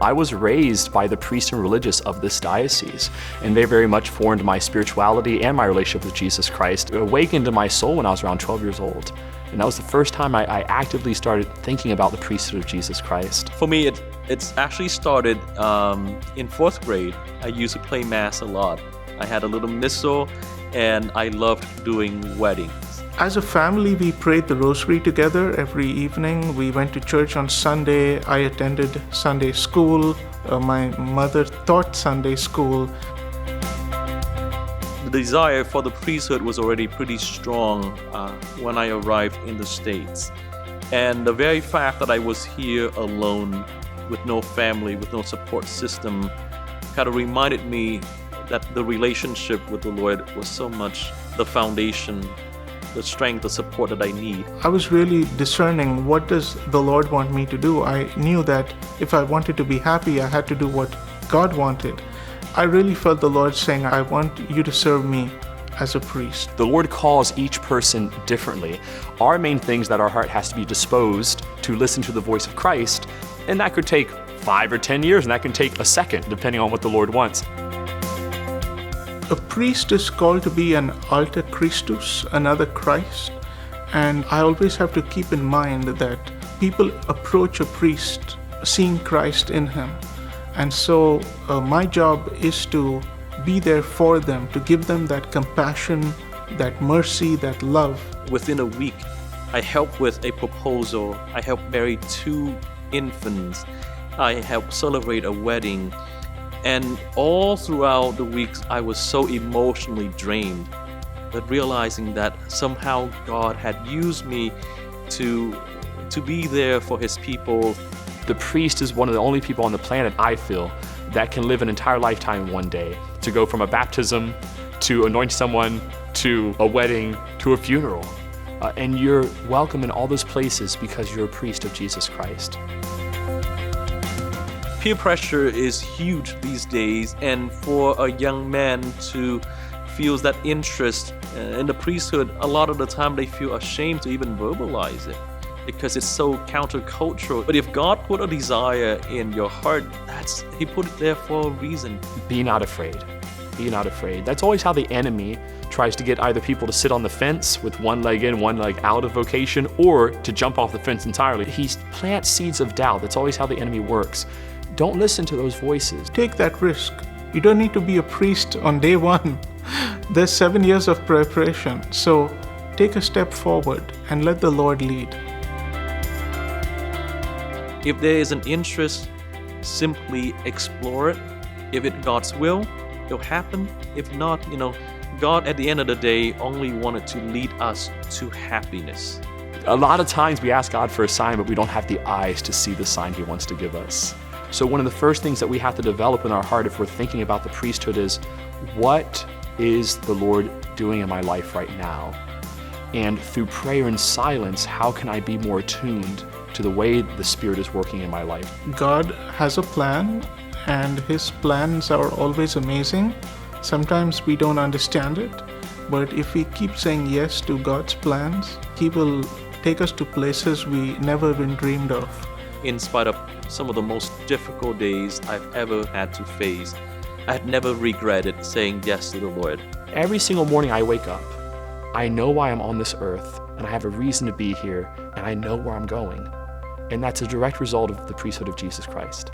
I was raised by the priests and religious of this diocese, and they very much formed my spirituality and my relationship with Jesus Christ. It awakened in my soul when I was around 12 years old. And that was the first time I actively started thinking about the priesthood of Jesus Christ. For me, it's actually started in 4th grade. I used to play Mass a lot. I had a little missal, and I loved doing weddings. As a family, we prayed the rosary together every evening. We went to church on Sunday. I attended Sunday school. My mother taught Sunday school. The desire for the priesthood was already pretty strong when I arrived in the States. And the very fact that I was here alone, with no family, with no support system, kind of reminded me that the relationship with the Lord was so much the foundation, the strength, the support that I need. I was really discerning, what does the Lord want me to do? I knew that if I wanted to be happy, I had to do what God wanted. I really felt the Lord saying, I want you to serve me as a priest. The Lord calls each person differently. Our main thing is that our heart has to be disposed to listen to the voice of Christ, and that could take 5 or 10 years, and that can take a second, depending on what the Lord wants. A priest is called to be an alter Christus, another Christ, and I always have to keep in mind that people approach a priest seeing Christ in him. And so my job is to be there for them, to give them that compassion, that mercy, that love. Within a week, I helped with a proposal. I helped bury 2 infants. I helped celebrate a wedding. And all throughout the weeks, I was so emotionally drained, but realizing that somehow God had used me to be there for His people. The priest is one of the only people on the planet, I feel, that can live an entire lifetime in one day. To go from a baptism, to anoint someone, to a wedding, to a funeral. And you're welcome in all those places because you're a priest of Jesus Christ. Peer pressure is huge these days, and for a young man to feel that interest in the priesthood, a lot of the time they feel ashamed to even verbalize it because it's so countercultural. But if God put a desire in your heart, He put it there for a reason. Be not afraid. Be not afraid. That's always how the enemy tries to get either people to sit on the fence with one leg in, one leg out of vocation, or to jump off the fence entirely. He plants seeds of doubt. That's always how the enemy works. Don't listen to those voices. Take that risk. You don't need to be a priest on day 1. There's 7 years of preparation. So take a step forward and let the Lord lead. If there is an interest, simply explore it. If it's God's will, it'll happen. If not, God at the end of the day only wanted to lead us to happiness. A lot of times we ask God for a sign, but we don't have the eyes to see the sign He wants to give us. So one of the first things that we have to develop in our heart if we're thinking about the priesthood is, what is the Lord doing in my life right now? And through prayer and silence, how can I be more attuned to the way the Spirit is working in my life? God has a plan, and His plans are always amazing. Sometimes we don't understand it, but if we keep saying yes to God's plans, He will take us to places we never even dreamed of. In spite of some of the most difficult days I've ever had to face, I've never regretted saying yes to the Lord. Every single morning I wake up, I know why I'm on this earth, and I have a reason to be here, and I know where I'm going. And that's a direct result of the priesthood of Jesus Christ.